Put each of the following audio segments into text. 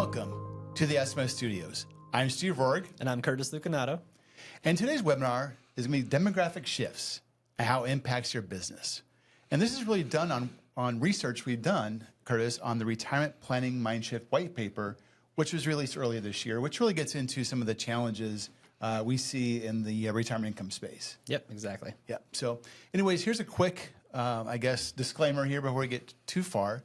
Welcome to the SMO Studios. I'm Steve Rohrig. And I'm Curtis Lucanato. And today's webinar is going to be demographic shifts and how it impacts your business. And this is really done on research we've done, Curtis, on the Retirement Planning Mindshift white paper, which was released earlier this year, which really gets into some of the challenges we see in the retirement income space. Yep, exactly. Yep. So anyways, here's a quick, disclaimer here before we get too far.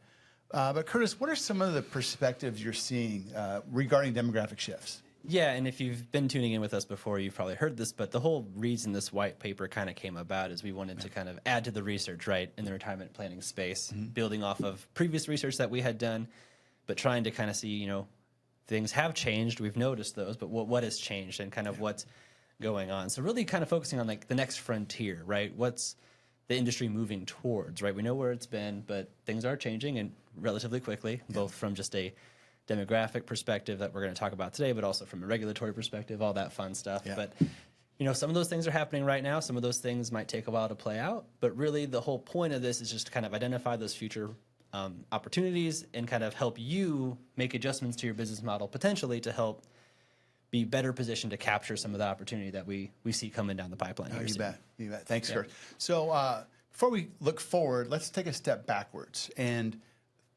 But Curtis, what are some of the perspectives you're seeing regarding demographic shifts? Yeah, and if you've been tuning in with us before, you've probably heard this, but the whole reason this white paper kind of came about is we wanted to kind of add to the research, right, in the retirement planning space, building off of previous research that we had done, but trying to kind of see, things have changed. We've noticed those, but what has changed and kind of what's going on. So really kind of focusing on like the next frontier, right? What's the industry moving towards, right? We know where it's been, but things are changing and relatively quickly, both from just a demographic perspective that we're going to talk about today, but also from a regulatory perspective, all that fun stuff. Yeah. But, some of those things are happening right now. Some of those things might take a while to play out. But really, the whole point of this is just to kind of identify those future opportunities and kind of help you make adjustments to your business model, potentially to help be better positioned to capture some of the opportunity that we see coming down the pipeline. Oh, you bet. You bet. Thanks, Curtis. So before we look forward, let's take a step backwards and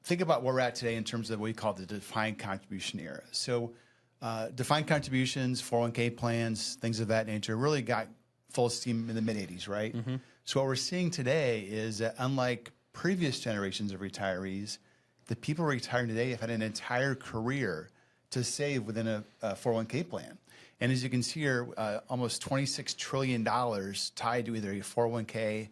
think about where we're at today in terms of what we call the defined contribution era. So defined contributions, 401k plans, things of that nature really got full steam in the mid-'80s, right? Mm-hmm. So what we're seeing today is that unlike previous generations of retirees, the people retiring today have had an entire career to save within a 401k plan. And as you can see here, almost $26 trillion tied to either a 401k,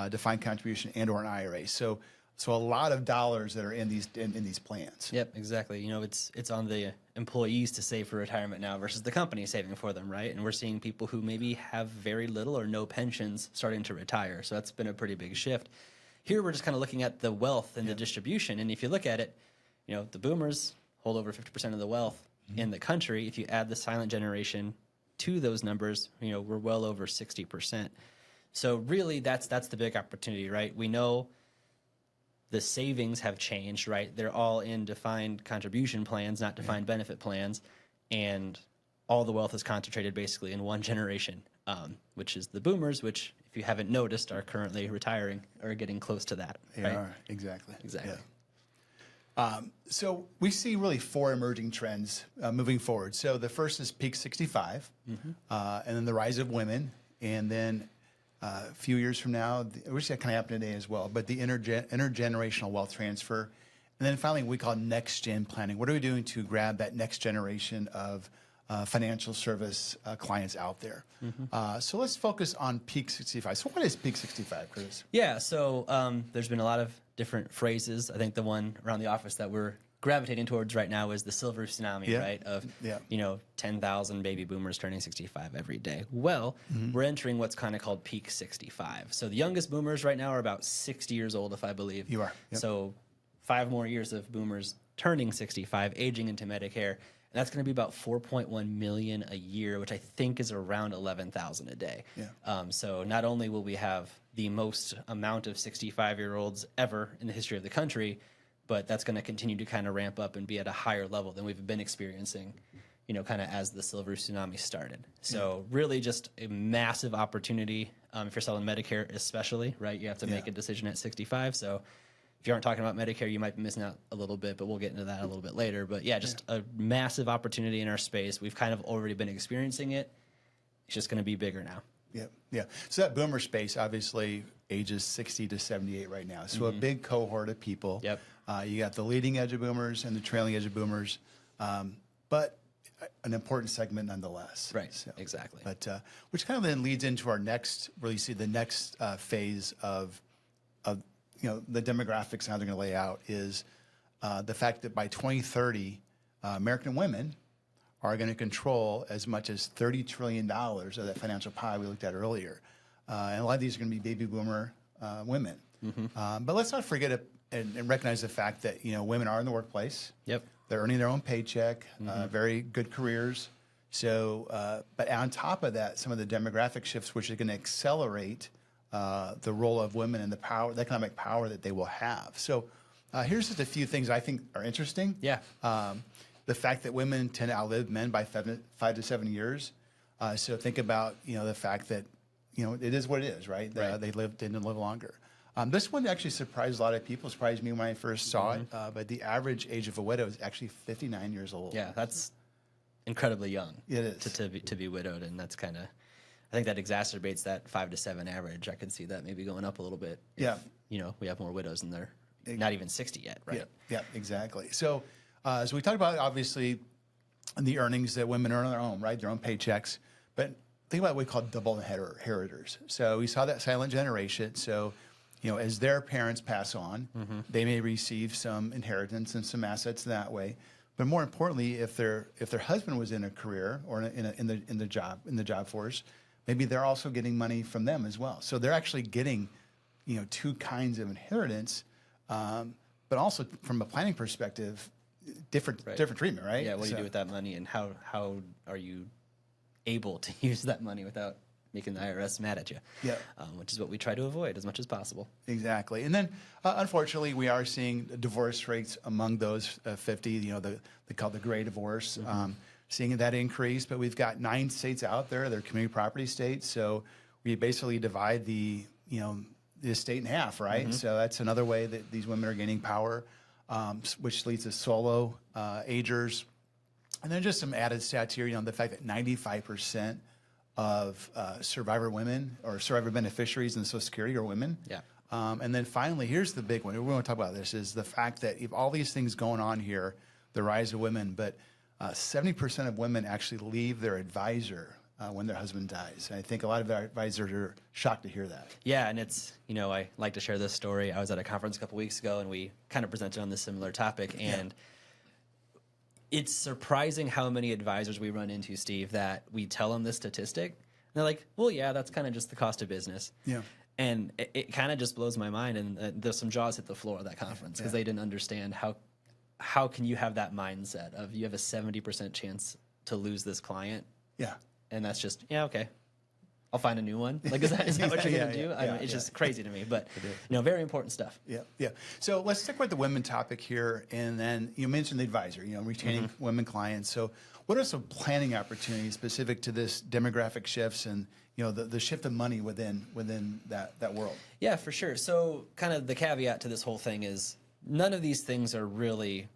defined contribution, and or an IRA. So a lot of dollars that are in these plans. Yep, exactly. It's on the employees to save for retirement now versus the company saving for them, right? And we're seeing people who maybe have very little or no pensions starting to retire. So that's been a pretty big shift. Here we're just kind of looking at the wealth and the distribution. And if you look at it, the boomers hold over 50% of the wealth in the country. If you add the silent generation to those numbers, we're well over 60%. So really that's the big opportunity, right? We know the savings have changed, right? They're all in defined contribution plans, not defined benefit plans. And all the wealth is concentrated basically in one generation, which is the boomers, which, if you haven't noticed, are currently retiring or getting close to that. They right? are, exactly. Exactly. Yeah. So we see really four emerging trends moving forward. So the first is peak 65, and then the rise of women, and then a few years from now, which that kind of happened today as well, but the intergenerational wealth transfer. And then finally, we call next-gen planning. What are we doing to grab that next generation of financial service clients out there? So let's focus on peak 65. So what is peak 65, Chris? Yeah, so there's been a lot of different phrases. I think the one around the office that we're gravitating towards right now is the silver tsunami, right? Of 10,000 baby boomers turning 65 every day. Well, we're entering what's kind of called peak 65. So the youngest boomers right now are about 60 years old, if I believe. You are. Yep. So 5 more years of boomers turning 65, aging into Medicare, and that's going to be about 4.1 million a year, which I think is around 11,000 a day. Yeah. So not only will we have the most amount of 65-year-olds ever in the history of the country, but that's going to continue to kind of ramp up and be at a higher level than we've been experiencing, kind of as the silver tsunami started. So really just a massive opportunity if you're selling Medicare especially, right? You have to make a decision at 65. So if you aren't talking about Medicare, you might be missing out a little bit, but we'll get into that a little bit later. But just a massive opportunity in our space. We've kind of already been experiencing it. It's just going to be bigger now. Yeah. So that boomer space obviously ages 60 to 78 right now. So a big cohort of people. Yep. You got the leading edge of boomers and the trailing edge of boomers, but an important segment nonetheless. Right. So, exactly. But which kind of then leads into our next, really see the next phase of the demographics and how they're going to lay out is the fact that by 2030, American women are going to control as much as $30 trillion of that financial pie we looked at earlier. And a lot of these are going to be baby boomer women. But let's not forget and recognize the fact that women are in the workplace. Yep. They're earning their own paycheck, very good careers. So, but on top of that, some of the demographic shifts, which are going to accelerate the role of women and the economic power that they will have. So, here's just a few things I think are interesting. Yeah. the fact that women tend to outlive men by 5 to 7 years. So think about, the fact that, it is what it is, right? Right. They tend to live longer. This one actually surprised a lot of people. Surprised me when I first saw it. But the average age of a widow is actually 59 years old. Yeah, that's incredibly young. It is. To be widowed, and that's kind of, I think that exacerbates that 5 to 7 average. I could see that maybe going up a little bit. Yeah. If, we have more widows and they're not even 60 yet, right? Yeah, exactly. So, we talked about, obviously, the earnings that women earn on their own, right? Their own paychecks. But think about what we call double inheritors. So we saw that silent generation. So, as their parents pass on, they may receive some inheritance and some assets that way. But more importantly, if their husband was in a career or in the job force, maybe they're also getting money from them as well. So they're actually getting, two kinds of inheritance, but also from a planning perspective, different treatment, right? Yeah. What do you do with that money, and how are you able to use that money without making the IRS mad at you? Yeah. Which is what we try to avoid as much as possible. Exactly. And then, unfortunately, we are seeing divorce rates among those 50, they call the gray divorce, seeing that increase. But we've got 9 states out there. They're community property states. So we basically divide the estate in half, right? So that's another way that these women are gaining power, which leads to solo agers. And then just some added stats here, the fact that 95% of survivor women or survivor beneficiaries in the Social Security are women. Yeah. And then finally, here's the big one. We want to talk about this, is the fact that if all these things going on here, the rise of women, but 70% of women actually leave their advisor when their husband dies. And I think a lot of our advisors are shocked to hear that. Yeah, and it's, I like to share this story. I was at a conference a couple weeks ago, and we kind of presented on this similar topic. And it's surprising how many advisors we run into, Steve, that we tell them this statistic. And they're like, well, yeah, that's kind of just the cost of business. Yeah. And it kind of just blows my mind. And there's some jaws hit the floor at that conference because they didn't understand how can you have that mindset of you have a 70% chance to lose this client. Yeah. And that's just, okay, I'll find a new one. Like, is that what you're going to do? I mean, it's just crazy to me, but very important stuff. Yeah. So let's stick with the women topic here. And then you mentioned the advisor, retaining women clients. So what are some planning opportunities specific to this demographic shifts and, the shift of money within that world? Yeah, for sure. So kind of the caveat to this whole thing is none of these things are really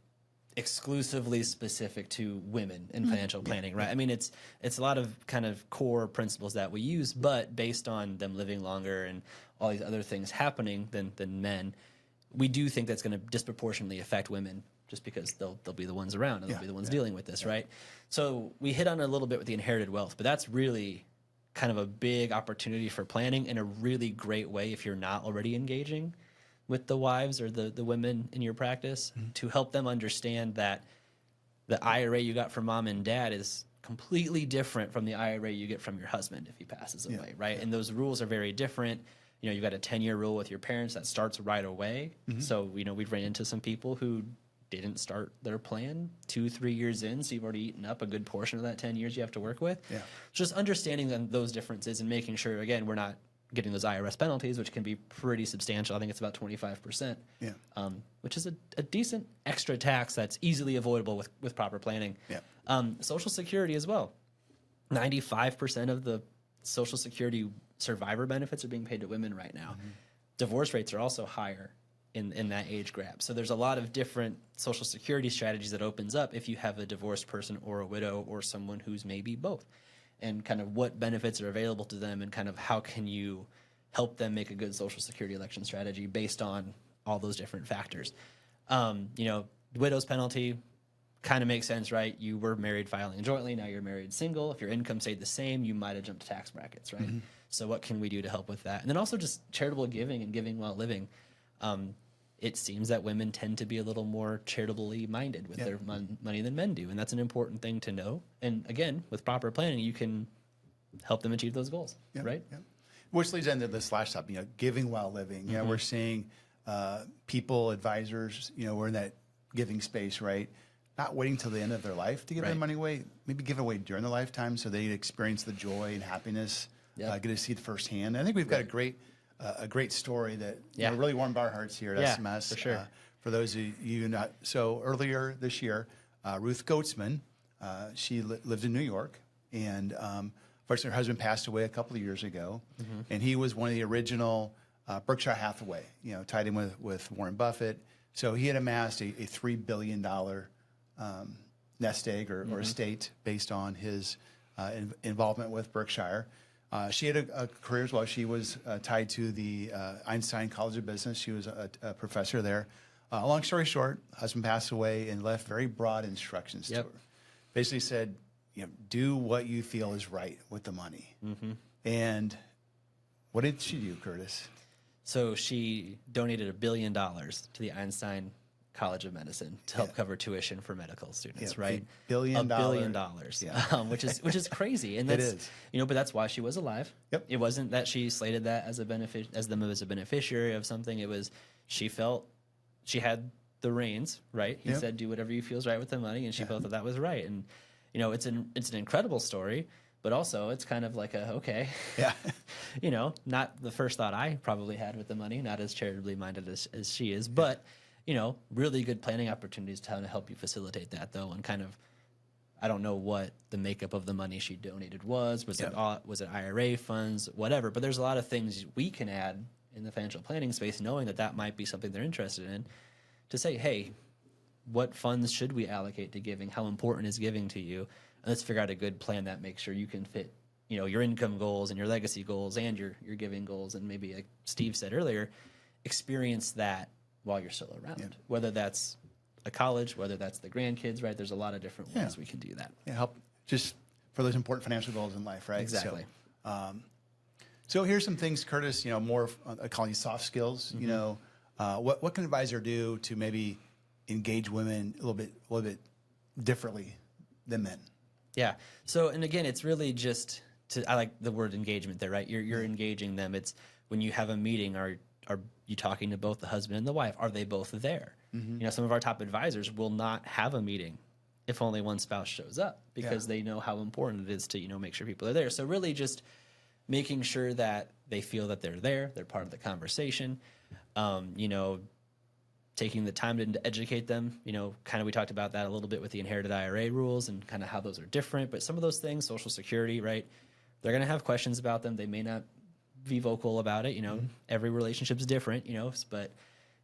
exclusively specific to women in financial planning, right? I mean, it's a lot of kind of core principles that we use, but based on them living longer and all these other things happening than men, we do think that's going to disproportionately affect women just because they'll be the ones around and they'll be the ones dealing with this, right? So we hit on it a little bit with the inherited wealth, but that's really kind of a big opportunity for planning in a really great way if you're not already engaging with the wives or the women in your practice to help them understand that the IRA you got from mom and dad is completely different from the IRA you get from your husband if he passes away, right? Yeah. And those rules are very different. You've got a 10-year rule with your parents that starts right away. So, we've ran into some people who didn't start their plan 2-3 years in, so you've already eaten up a good portion of that 10 years you have to work with. Yeah. Just understanding those differences and making sure, again, we're not getting those IRS penalties, which can be pretty substantial. I think it's about 25%, which is a decent extra tax that's easily avoidable with proper planning. Yeah. Social Security as well. 95% of the Social Security survivor benefits are being paid to women right now. Divorce rates are also higher in that age gap. So there's a lot of different Social Security strategies that opens up if you have a divorced person or a widow or someone who's maybe both, and kind of what benefits are available to them and kind of how can you help them make a good Social Security election strategy based on all those different factors. Widow's penalty kind of makes sense, right? You were married filing jointly, now you're married single. If your income stayed the same, you might have jumped tax brackets, right? So what can we do to help with that? And then also just charitable giving and giving while living. It seems that women tend to be a little more charitably minded with their money than men do, and that's an important thing to know. And again, with proper planning, you can help them achieve those goals, right? Yeah. Which leads into this last topic, giving while living. We're seeing people, advisors, we're in that giving space, right? Not waiting till the end of their life to give their money away, maybe give away during their lifetime so they experience the joy and happiness, get to see it firsthand. I think we've got a great story that really warmed our hearts here at SMS. For sure. For those of you not, so earlier this year, Ruth Goatsman. She lived in New York, and unfortunately, her husband passed away a couple of years ago, and he was one of the original Berkshire Hathaway, tied in with Warren Buffett. So he had amassed a $3 billion nest egg or estate based on his involvement with Berkshire. She had a career as well. She was tied to the Einstein College of Business. She was a professor there. Long story short, husband passed away and left very broad instructions to her. Basically said, do what you feel is right with the money. And what did she do, Curtis? So she donated $1 billion to the Einstein College of Medicine to help cover tuition for medical students, right? $1 billion. Which is crazy. And It that's, is. but that's why she was alive. Yep. It wasn't that she slated that as them as a beneficiary of something. It was she felt she had the reins, right? He said, do whatever you feel is right with the money, and she felt that was right. And it's an incredible story, but also it's kind of like not the first thought I probably had with the money, not as charitably minded as she is, but really good planning opportunities to help you facilitate that, though. And kind of, I don't know what the makeup of the money she donated was. Was it IRA funds, whatever? But there's a lot of things we can add in the financial planning space, knowing that might be something they're interested in, to say, hey, what funds should we allocate to giving? How important is giving to you? And let's figure out a good plan that makes sure you can fit, your income goals and your legacy goals and your giving goals. And maybe, like Steve said earlier, experience that while you're still around, whether that's a college, whether that's the grandkids, right? There's a lot of different ways we can do that. Help just for those important financial goals in life, right? Exactly. So here's some things, Curtis, more, I call these soft skills, what can an advisor do to maybe engage women a little bit differently than men? Yeah. So, and again, it's really just I like the word engagement there, right? You're engaging them. It's when you have a meeting, are you talking to both the husband and the wife? Are they both there? Some of our top advisors will not have a meeting if only one spouse shows up, because they know how important it is to, make sure people are there. So really just making sure that they feel that they're there, they're part of the conversation, taking the time to educate them, kind of, we talked about that a little bit with the inherited IRA rules and kind of how those are different, but some of those things, Social Security, right? They're going to have questions about them. They may not be vocal about it, every relationship's different, but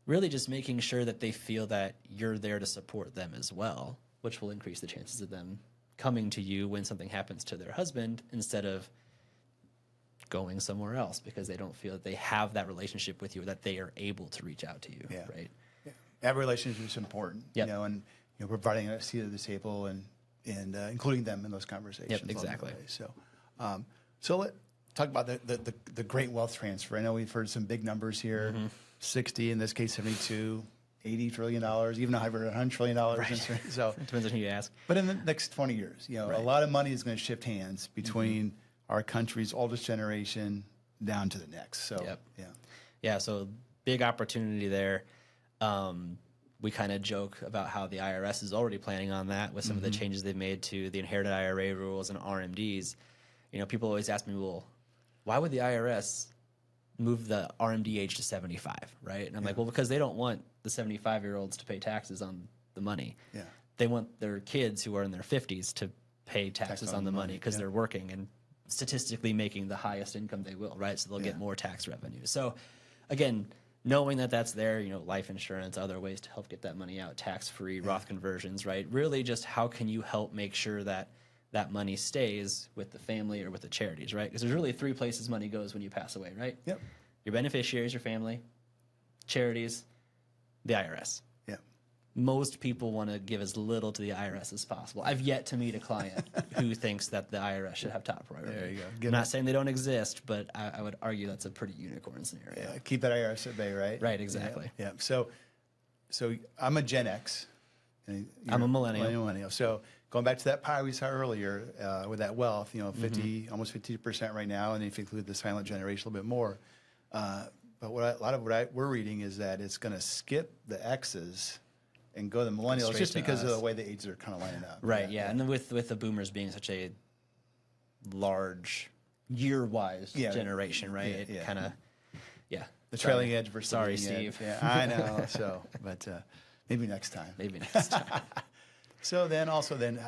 really just making sure that they feel that you're there to support them as well, which will increase the chances of them coming to you when something happens to their husband instead of going somewhere else because they don't feel that they have that relationship with you or that they are able to reach out to you, right? Every relationship is important, and providing a seat at the table and including them in those conversations. Yep, exactly. So let's talk about the great wealth transfer. I know we've heard some big numbers here, 60, in this case 72, $80 trillion, even over $100 trillion. Right. So it depends on who you ask. But in the next 20 years, a lot of money is going to shift hands between our country's oldest generation down to the next. So so big opportunity there. We kind of joke about how the IRS is already planning on that with some of the changes they've made to the inherited IRA rules and RMDs. People always ask me, well, why would the IRS move the RMD age to 75, right? And I'm like, well, because they don't want the 75-year-olds to pay taxes on the money. Yeah. They want their kids who are in their 50s to pay taxes on the money because they're working and statistically making the highest income they will, right? So they'll get more tax revenue. So again, knowing that that's there, life insurance, other ways to help get that money out, tax-free, Roth conversions, right? Really just how can you help make sure that that money stays with the family or with the charities, right? Because there's really three places money goes when you pass away, right? Yep. Your beneficiaries, your family, charities, the IRS. Yep. Most people want to give as little to the IRS as possible. I've yet to meet a client who thinks that the IRS should have top priority. There you go. I'm not saying they don't exist, but I would argue that's a pretty unicorn scenario. Yeah, keep that IRS at bay, right? Right, exactly. Yeah. So I'm a Gen X. And I'm a millennial. Millennial. So going back to that pie we saw earlier with that wealth, 50, almost 50% right now, and if you include the silent generation, a little bit more. But a lot of what we're reading is that it's going to skip the X's and go to the millennials Straight just to because us. of the way the ages are kind of lining up. Right, yeah. And then with the boomers being such a large year-wise generation, right? It kind of, The trailing edge versus Sorry, the leading Steve. edge. Yeah, I know. But maybe next time. Maybe next time. So then also then,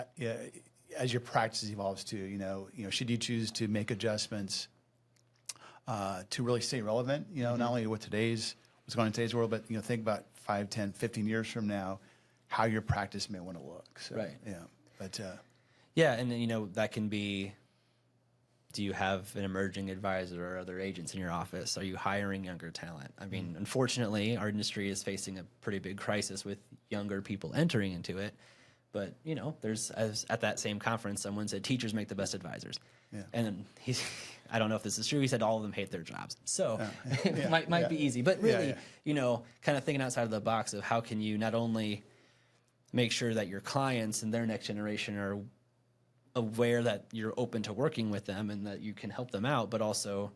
as your practice evolves too, should you choose to make adjustments to really stay relevant, not only with what's going on in today's world, but, think about 5, 10, 15 years from now, how your practice may want to look. So, Right. Yeah. But, yeah. And then, that can be, do you have an emerging advisor or other agents in your office? Are you hiring younger talent? I mean, unfortunately, our industry is facing a pretty big crisis with younger people entering into it. But, at that same conference, someone said teachers make the best advisors. Yeah. And I don't know if this is true. He said all of them hate their jobs. So Yeah. it might be easy. But really, Yeah. Kind of thinking outside of the box of how can you not only make sure that your clients and their next generation are aware that you're open to working with them and that you can help them out, but also,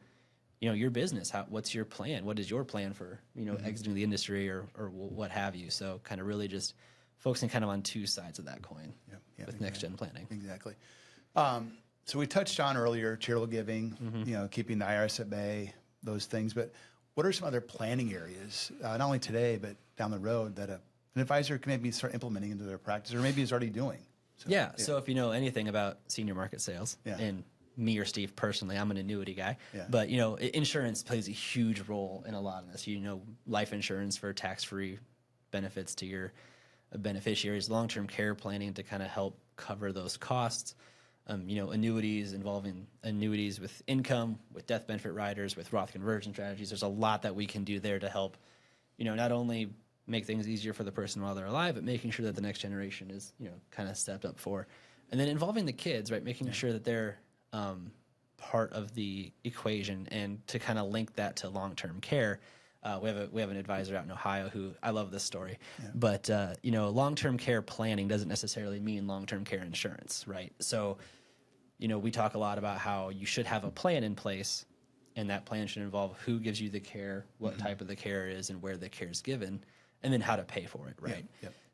your business. What's your plan? What is your plan for, exiting the industry or what have you? So kind of really just focusing kind of on two sides of that coin with next gen planning. Exactly. So we touched on earlier charitable giving, keeping the IRS at bay, those things. But what are some other planning areas, not only today but down the road, that an advisor can maybe start implementing into their practice, or maybe is already doing? So if you know anything about senior market sales, and me or Steve personally, I'm an annuity guy, but insurance plays a huge role in a lot of this. Life insurance for tax-free benefits to your beneficiaries, long-term care planning to kind of help cover those costs. Annuities involving annuities with income, with death benefit riders, with Roth conversion strategies. There's a lot that we can do there to help, not only make things easier for the person while they're alive, but making sure that the next generation is, kind of stepped up for. And then involving the kids, right? Making sure that they're part of the equation, and to kind of link that to long-term care. We have an advisor out in Ohio who, I love this story, but long-term care planning doesn't necessarily mean long-term care insurance, right? So, we talk a lot about how you should have a plan in place, and that plan should involve who gives you the care, what type of the care is, and where the care is given, and then how to pay for it, right?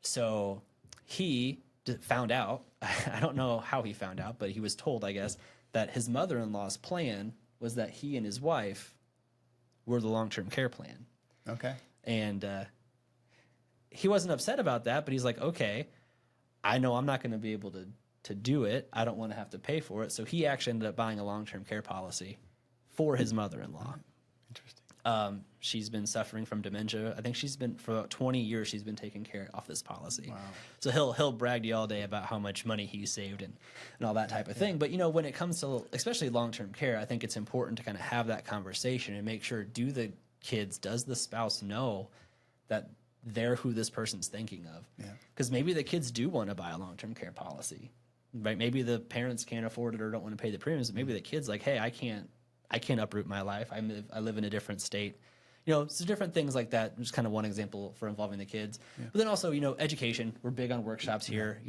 So he found out, I don't know how he found out, but he was told, I guess, that his mother-in-law's plan was that he and his wife were the long-term care plan. Okay. And he wasn't upset about that, but he's like, okay, I know I'm not going to be able to do it. I don't want to have to pay for it. So he actually ended up buying a long-term care policy for his mother-in-law. Interesting. She's been suffering from dementia. I think for about 20 years, she's been taking care of this policy. Wow. So he'll brag to you all day about how much money he saved and all that type of thing. But, when it comes to especially long-term care, I think it's important to kind of have that conversation and make sure, does the spouse know that they're who this person's thinking of? Because maybe the kids do want to buy a long-term care policy, right? Maybe the parents can't afford it or don't want to pay the premiums. But maybe the kid's like, hey, I can't uproot my life. I live in a different state. So different things like that. Just kind of one example for involving the kids. But then also, education. We're big on workshops here.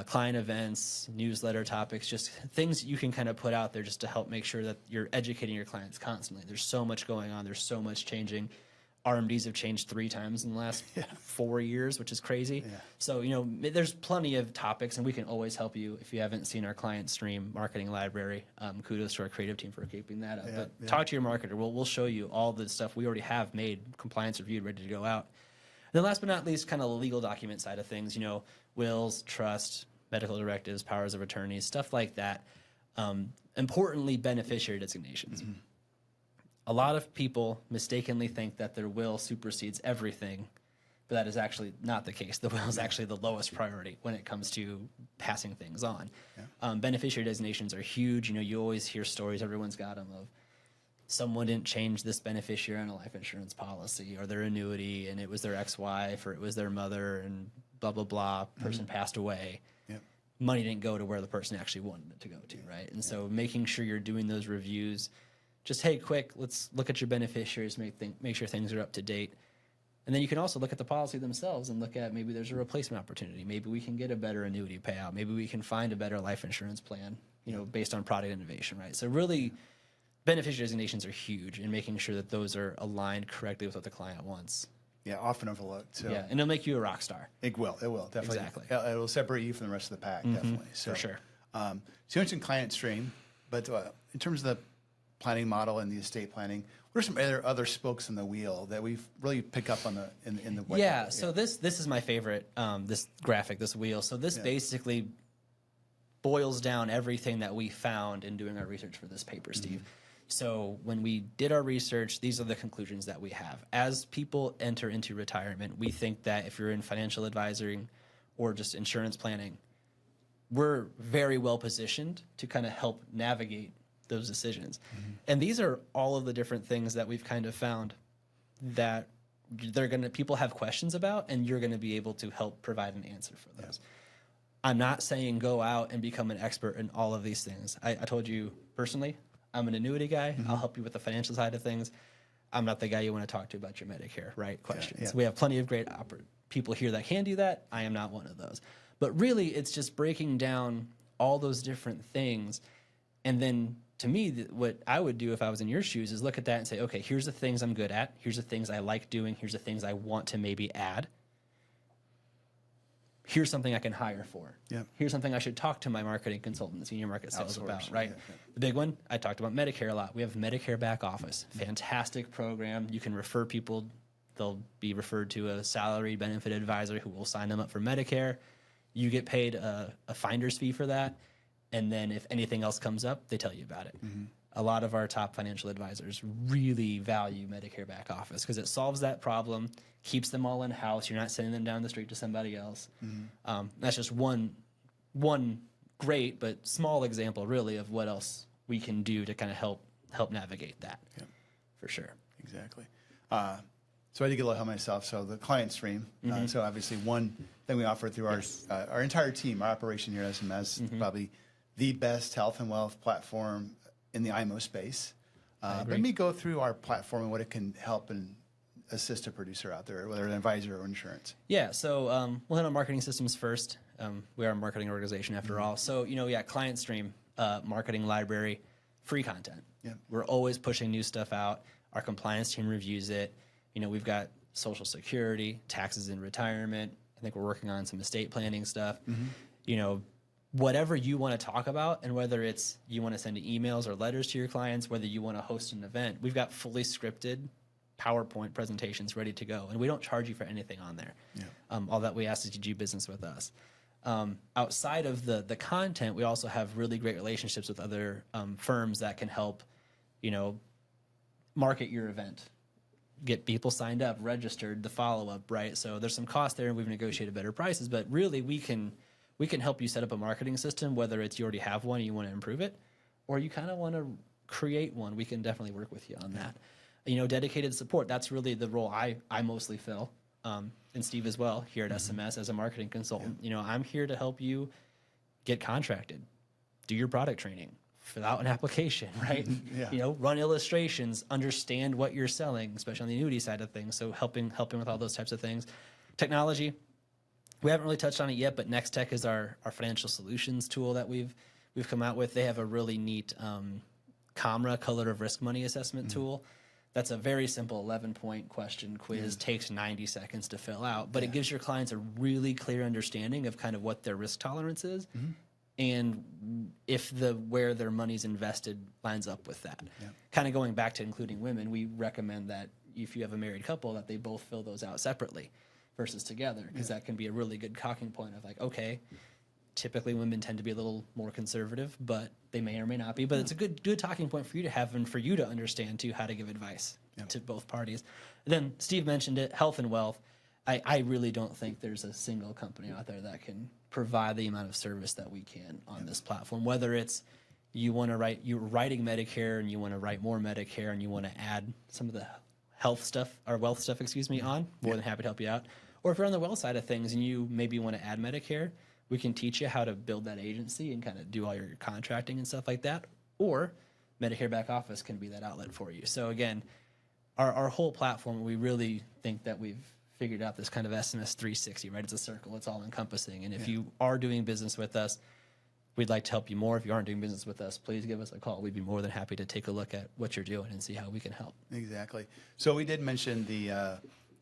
Client events, newsletter topics, just things you can kind of put out there just to help make sure that you're educating your clients constantly. There's so much going on. There's so much changing. RMDs have changed 3 times in the last 4 years, which is crazy. So, there's plenty of topics, and we can always help you. If you haven't seen our client stream marketing library, kudos to our creative team for keeping that up. But talk to your marketer. We'll show you all the stuff we already have made, compliance reviewed, ready to go out. And then last but not least, kind of the legal document side of things, wills, trust, medical directives, powers of attorney, stuff like that. Importantly, beneficiary designations. A lot of people mistakenly think that their will supersedes everything, but that is actually not the case. The will is actually the lowest priority when it comes to passing things on. Beneficiary designations are huge. You always hear stories, everyone's got them, of someone didn't change this beneficiary on a life insurance policy or their annuity, and it was their ex-wife or it was their mother, and blah, blah, blah, person passed away. Money didn't go to where the person actually wanted it to go to, right? And so making sure you're doing those reviews, just, hey, quick, let's look at your beneficiaries, make sure things are up to date. And then you can also look at the policy themselves and look at maybe there's a replacement opportunity. Maybe we can get a better annuity payout. Maybe we can find a better life insurance plan, based on product innovation, right? So really, beneficiary designations are huge in making sure that those are aligned correctly with what the client wants. Yeah, often overlooked. So. Yeah, and it'll make you a rock star. It will, definitely. Exactly. It will separate you from the rest of the pack, definitely. So, for sure. So you mentioned client stream, but in terms of the planning model and the estate planning. What are some other spokes in the wheel that we've really pick up on in the white paper? So this is my favorite, this graphic, this wheel. So this basically boils down everything that we found in doing our research for this paper, Steve. So when we did our research, these are the conclusions that we have. As people enter into retirement, we think that if you're in financial advisory or just insurance planning, we're very well positioned to kind of help navigate those decisions. And these are all of the different things that we've kind of found that people have questions about, and you're going to be able to help provide an answer for those. I'm not saying go out and become an expert in all of these things. I told you personally, I'm an annuity guy. I'll help you with the financial side of things. I'm not the guy you want to talk to about your Medicare, right? Questions. We have plenty of great people here that can do that. I am not one of those. But really, it's just breaking down all those different things. And then to me, what I would do if I was in your shoes is look at that and say, okay, here's the things I'm good at. Here's the things I like doing. Here's the things I want to maybe add. Here's something I can hire for. Here's something I should talk to my marketing consultant, senior market sales about, right? The big one, I talked about Medicare a lot. We have Medicare back office. Fantastic program. You can refer people. They'll be referred to a salary benefit advisor who will sign them up for Medicare. You get paid a finder's fee for that. And then if anything else comes up, they tell you about it. A lot of our top financial advisors really value Medicare back office because it solves that problem, keeps them all in-house. You're not sending them down the street to somebody else. That's just one great but small example, really, of what else we can do to kind of help navigate that, for sure. Exactly. So I did get a little help myself. So the client stream. So obviously one thing we offer through our entire team, our operation here at SMS, probably the best health and wealth platform in the IMO space. Let me go through our platform and what it can help and assist a producer out there, whether an advisor or insurance. So we'll hit on marketing systems first. We are a marketing organization after all. So, client stream, marketing library, free content. We're always pushing new stuff out. Our compliance team reviews it. We've got Social Security, taxes in retirement. I think we're working on some estate planning stuff. Whatever you want to talk about, and whether it's you want to send emails or letters to your clients, whether you want to host an event, we've got fully scripted PowerPoint presentations ready to go, and we don't charge you for anything on there. All that we ask is you do business with us. Outside of the content, we also have really great relationships with other firms that can help, market your event, get people signed up, registered, the follow-up, right? So there's some cost there, and we've negotiated better prices, but really we can help you set up a marketing system, whether it's you already have one and you want to improve it, or you kind of want to create one. We can definitely work with you on that. Dedicated support, that's really the role I mostly fill, and Steve as well here at SMS as a marketing consultant. I'm here to help you get contracted, do your product training, fill out an application, right? Run illustrations, understand what you're selling, especially on the annuity side of things. So helping with all those types of things. Technology, we haven't really touched on it yet, but Next Tech is our financial solutions tool that we've come out with. They have a really neat COMRA, color of risk money assessment tool. That's a very simple 11-point question quiz, takes 90 seconds to fill out, but it gives your clients a really clear understanding of kind of what their risk tolerance is and if where their money's invested lines up with that. Kind of going back to including women, we recommend that if you have a married couple, that they both fill those out separately versus together, because that can be a really good cocking point of like, okay, typically women tend to be a little more conservative, but they may or may not be. But it's a good talking point for you to have and for you to understand, too, how to give advice to both parties. And then Steve mentioned it, health and wealth. I really don't think there's a single company out there that can provide the amount of service that we can on this platform, whether it's you're writing Medicare and you want to write more Medicare and you want to add some of the health stuff or wealth stuff, on, more than happy to help you out. Or if you're on the wealth side of things and you maybe want to add Medicare, we can teach you how to build that agency and kind of do all your contracting and stuff like that. Or Medicare back office can be that outlet for you. So again, our whole platform, we really think that we've figured out this kind of SMS 360, right? It's a circle, it's all encompassing. And if you are doing business with us, we'd like to help you more. If you aren't doing business with us, please give us a call. We'd be more than happy to take a look at what you're doing and see how we can help. Exactly. So we did mention the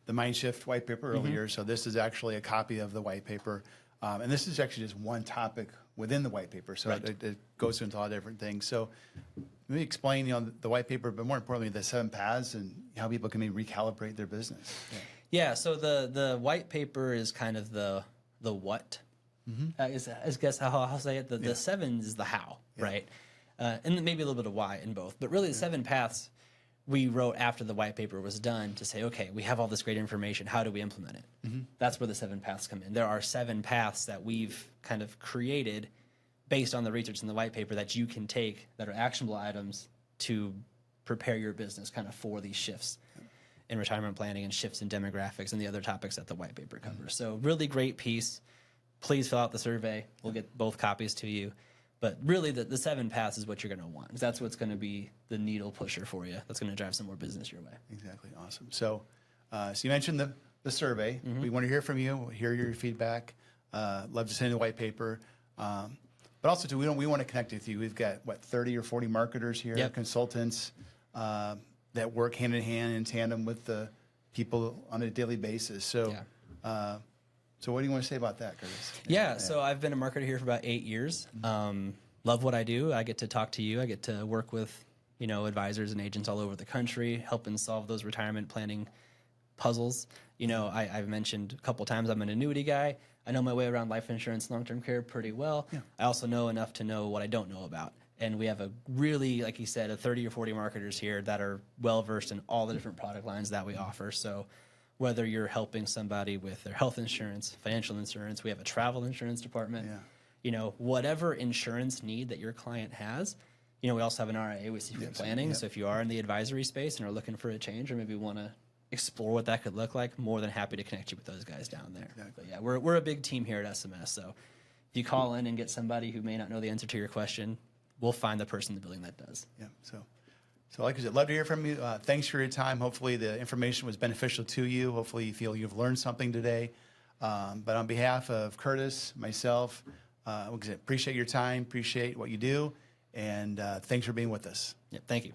Mindshift white paper earlier. So this is actually a copy of the white paper. And this is actually just one topic within the white paper. So it goes into a lot of different things. So maybe explain, the white paper, but more importantly, the 7 paths and how people can maybe recalibrate their business. Yeah. So the white paper is kind of the what. Is guess how I'll say it. The 7 is the how, right? And then maybe a little bit of why in both. But really, the 7 paths we wrote after the white paper was done to say, okay, we have all this great information. How do we implement it? That's where the 7 paths come in. There are 7 paths that we've kind of created based on the research in the white paper that you can take that are actionable items to prepare your business kind of for these shifts in retirement planning and shifts in demographics and the other topics that the white paper covers. So really great piece. Please fill out the survey. We'll get both copies to you. But really, the 7 paths is what you're going to want. That's what's going to be the needle pusher for you. That's going to drive some more business your way. Exactly. Awesome. So you mentioned the survey. We want to hear from you, hear your feedback. Love to send you the white paper. But also, too, we want to connect with you. We've got, 30 or 40 marketers here, consultants that work hand in hand in tandem with the people on a daily basis. So, so what do you want to say about that, Curtis? Yeah, so I've been a marketer here for about 8 years. Love what I do. I get to talk to you. I get to work with, advisors and agents all over the country, helping solve those retirement planning puzzles. I've mentioned a couple times I'm an annuity guy. I know my way around life insurance, long-term care pretty well. Yeah. I also know enough to know what I don't know about. And we have a really, like you said, 30 or 40 marketers here that are well-versed in all the different product lines that we offer. So whether you're helping somebody with their health insurance, financial insurance, we have a travel insurance department. Whatever insurance need that your client has, we also have an RIA with secret planning. So if you are in the advisory space and are looking for a change or maybe want to explore what that could look like, more than happy to connect you with those guys down there. Exactly. But yeah, we're a big team here at SMS. So if you call in and get somebody who may not know the answer to your question, we'll find the person in the building that does. Yeah. So like I said, love to hear from you. Thanks for your time. Hopefully the information was beneficial to you. Hopefully you feel you've learned something today. But on behalf of Curtis, myself, appreciate your time, appreciate what you do, and thanks for being with us. Yep, thank you.